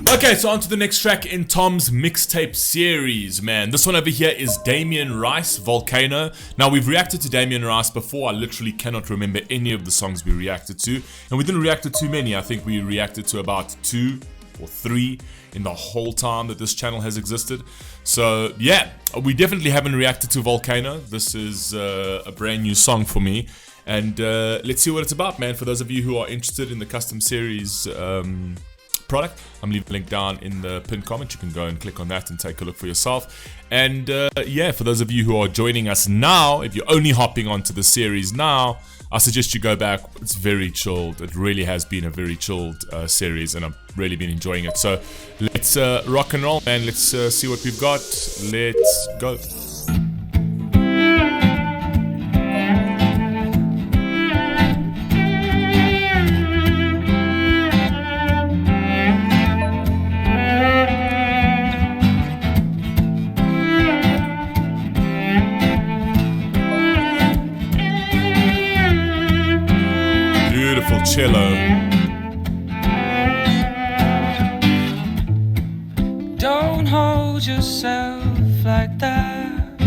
Okay, so on to the next track in Tom's mixtape series, man. This one over here is Damien Rice, Volcano. Now, we've reacted to Damien Rice before. I literally cannot remember any of the songs we reacted to. And we didn't react to too many. I think we reacted to about 2 or 3 in the whole time that this channel has existed. So, yeah, we definitely haven't reacted to Volcano. This is a brand new song for me. And let's see what it's about, man. For those of you who are interested in the custom series product, I'm leaving a link down in the pinned comment. You can go and click on that and take a look for yourself. And yeah, for those of you who are joining us now, if you're only hopping onto the series now, I suggest you go back. It's very chilled. It really has been a very chilled series, and I've really been enjoying it. So let's rock and roll, man. Let's see what we've got. Let's go. Cello. Don't hold yourself like that,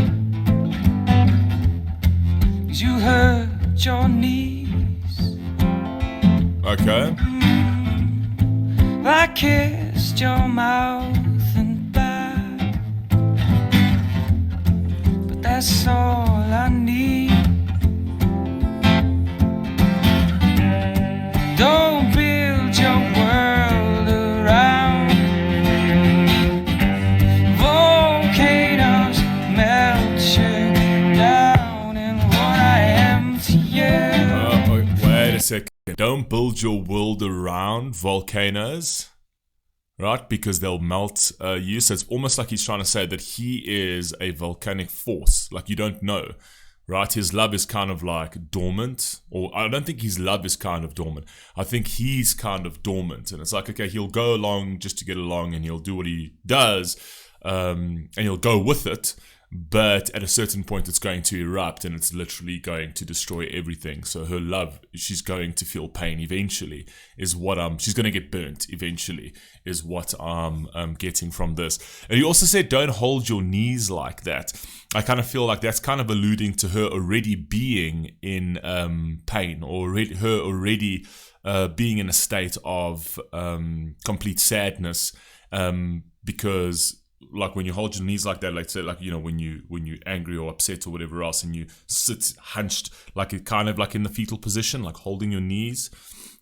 'cause you hurt your knees. Okay. I kissed your mouth and back, but that's all I need. Don't build your world around volcanoes, melt you down, and what I am to you. Wait a second. Don't build your world around volcanoes, right? Because they'll melt you. So it's almost like he's trying to say that he is a volcanic force. Like, you don't know. Right, his love is kind of like dormant, or I don't think his love is kind of dormant. I think he's kind of dormant, and it's like, okay, he'll go along just to get along, and he'll do what he does, and he'll go with it. But at a certain point, it's going to erupt, and it's literally going to destroy everything. So her love, she's going to feel pain eventually. Is what she's going to get burnt eventually. Is what I'm getting from this. And he also said, "Don't hold your knees like that." I kind of feel like that's kind of alluding to her already being in pain, or her already being in a state of complete sadness, because, like, when you hold your knees like that, like, say, like, you know, when you're angry or upset or whatever else, and you sit hunched, like, it kind of like in the fetal position, like holding your knees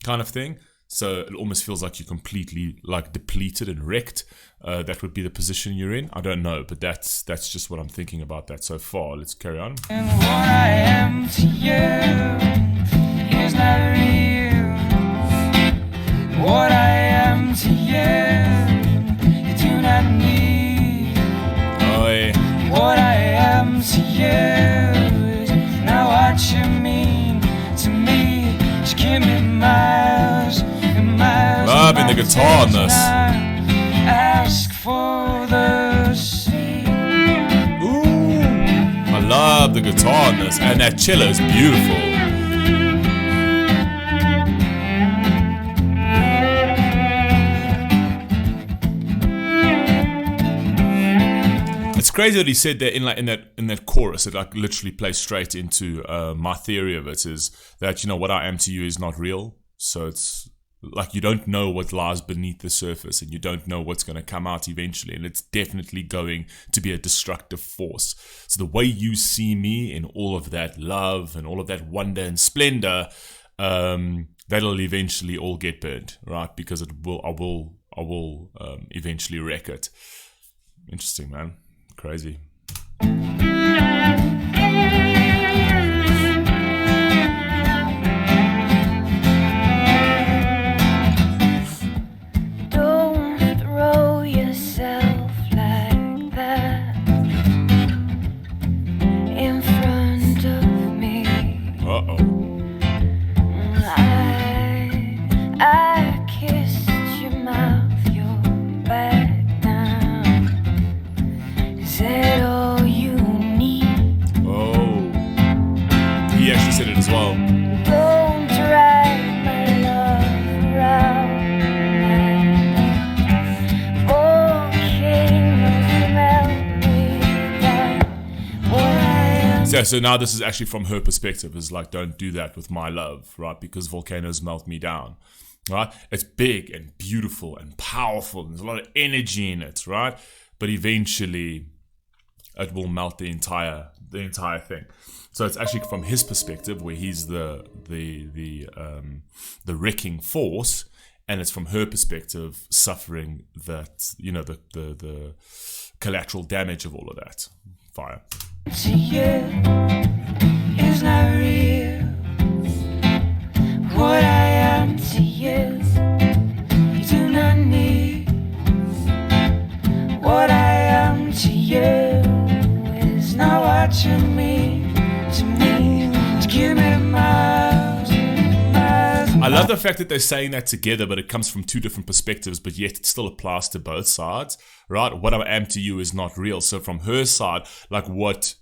kind of thing. So it almost feels like you're completely like depleted and wrecked. That would be the position you're in. I don't know, but that's just what I'm thinking about that so far. Let's carry on. And what I am to you is not real. What I am to you do not need. What I am to you is not what you mean to me. Just give me miles and miles. Loving the guitar on this. Ask for the sea. Ooh, I love the guitar on this, and that cello is beautiful. It's crazy that he said that in that chorus. It like literally plays straight into my theory of it, is that, you know, what I am to you is not real. So it's like you don't know what lies beneath the surface, and you don't know what's going to come out eventually, and it's definitely going to be a destructive force. So the way you see me in all of that love and all of that wonder and splendor, that'll eventually all get burned, right? Because I will eventually wreck it. Interesting, man. Crazy. Don't throw yourself like that in front of me. Uh-oh. I kissed your mouth, your back now. Said all you Okay, so now this is actually from her perspective. Is like, don't do that with my love, right? Because volcanoes melt me down, right? It's big and beautiful and powerful. And there's a lot of energy in it, right? But eventually, it will melt the entire thing. So it's actually from his perspective, where he's the wrecking force, and it's from her perspective suffering that, you know, the collateral damage of all of that fire. To you is not real. What I am to you, you do not need. What I am to you is not what you mean to me. To give me miles, miles. I love the fact that they're saying that together, but it comes from two different perspectives, but yet it still applies to both sides, right? What I am to you is not real. So from her side, like what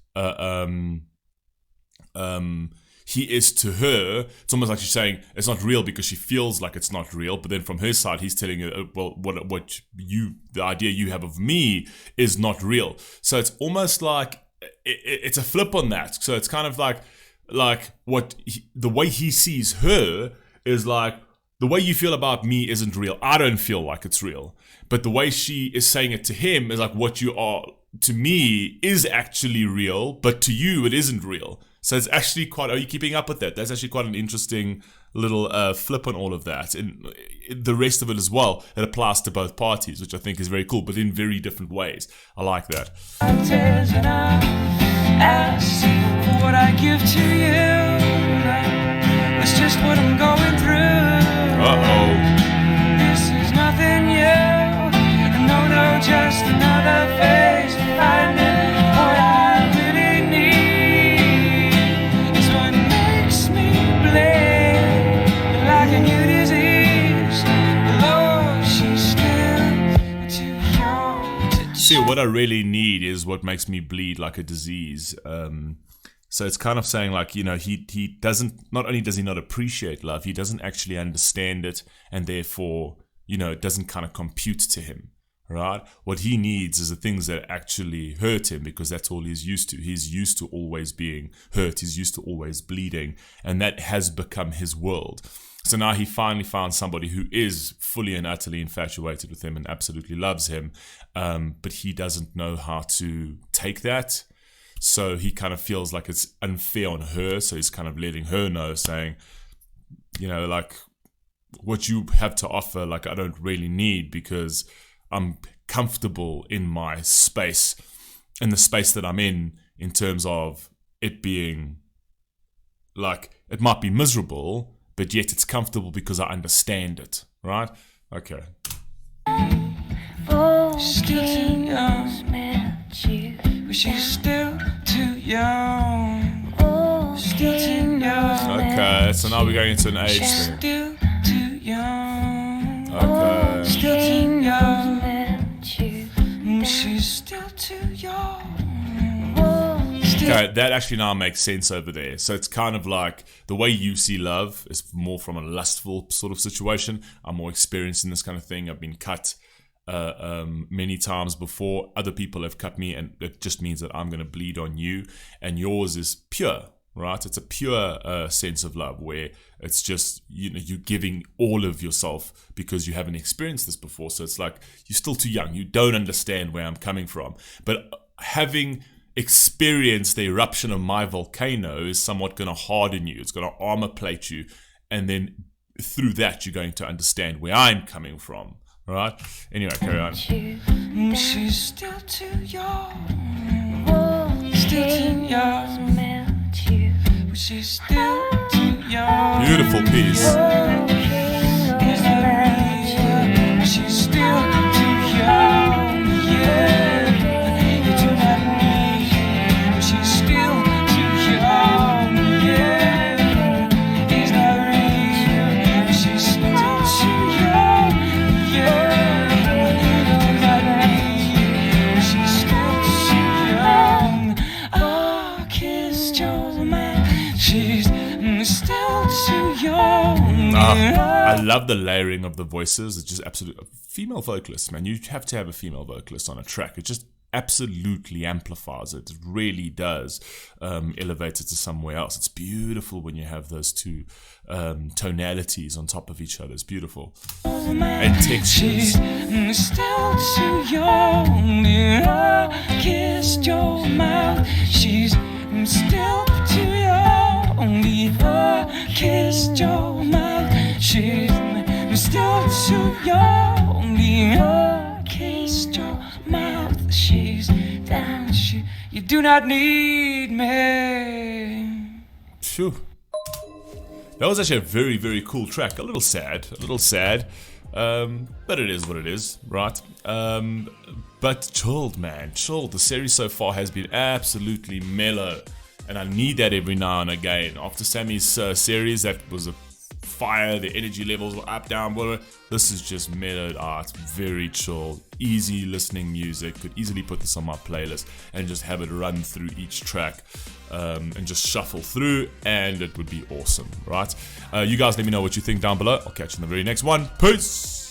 he is to her, it's almost like she's saying it's not real because she feels like it's not real. But then from her side, he's telling her, well, what you, the idea you have of me is not real. So it's almost like it's a flip on that. So it's kind of like what the way he sees her is like, the way you feel about me isn't real. I don't feel like it's real. But the way she is saying it to him is like, what you are to me is actually real, but to you it isn't real. So it's actually quite, are you keeping up with that? That's actually quite an interesting little flip on all of that. And the rest of it as well, it applies to both parties, which I think is very cool, but in very different ways. I like that. And I ask for what I give to you. It's just what I'm going through. Uh-oh. This is nothing new. No, just another phase of finding what I really need. It's what makes me bleed like a new disease. Lord, she's still too young to See, what I really need is what makes me bleed like a disease. So it's kind of saying like, you know, he doesn't, not only does he not appreciate love, he doesn't actually understand it, and therefore, you know, it doesn't kind of compute to him, right? What he needs is the things that actually hurt him, because that's all he's used to. He's used to always being hurt. He's used to always bleeding, and that has become his world. So now he finally found somebody who is fully and utterly infatuated with him and absolutely loves him, but he doesn't know how to take that. So he kind of feels like it's unfair on her. So he's kind of letting her know, saying, you know, like, what you have to offer, like, I don't really need, because I'm comfortable in my space, in the space that I'm in terms of it being, like, it might be miserable, but yet it's comfortable because I understand it, right? Okay. Volcanoes melt you but she's still too young. Still too young. Okay, so now we're going into an age She's thing. still too young. Okay. Still too young. melt you She's still too young. Okay, that actually now makes sense over there. So it's kind of like the way you see love is more from a lustful sort of situation. I'm more experienced in this kind of thing. I've been cut many times before. Other people have cut me, and it just means that I'm going to bleed on you, and yours is pure, right? It's a pure sense of love where it's just, you know, you're giving all of yourself because you haven't experienced this before. So it's like you're still too young. You don't understand where I'm coming from. But having experienced the eruption of my volcano is somewhat going to harden you. It's going to armor plate you, and then through that you're going to understand where I'm coming from. Right? Anyway, carry on. She's still too young. Still too young. melt you But she's still too young. Beautiful piece. Is that real? She's still too young. Yeah. You do not need. But she's still too young. Yeah. Is that real? She's still too young. Yeah. You do not need. She's still too young. Oh, kiss your man. She's still too young. I love the layering of the voices. It's just absolute female vocalist, man. You have to have a female vocalist on a track. It just absolutely amplifies it. It really does elevate it to somewhere else. It's beautiful when you have those two tonalities on top of each other. It's beautiful. And textures. She's still too young. I kissed your mouth. She's still too young. I kissed your mouth. She's still too young. I kissed your mouth. She's down. You do not need me. Phew. That was actually a very, very cool track. A little sad, but it is what it is, right? But chilled, man, chilled. The series so far has been absolutely mellow, and I need that every now and again. After Sammy's series, that was a fire, the energy levels were up, down, whatever. This is just mellowed out, very chill, easy listening music. Could easily put this on my playlist and just have it run through each track and just shuffle through, and it would be awesome, right? You guys let me know what you think down below. I'll catch you in the very next one. Peace!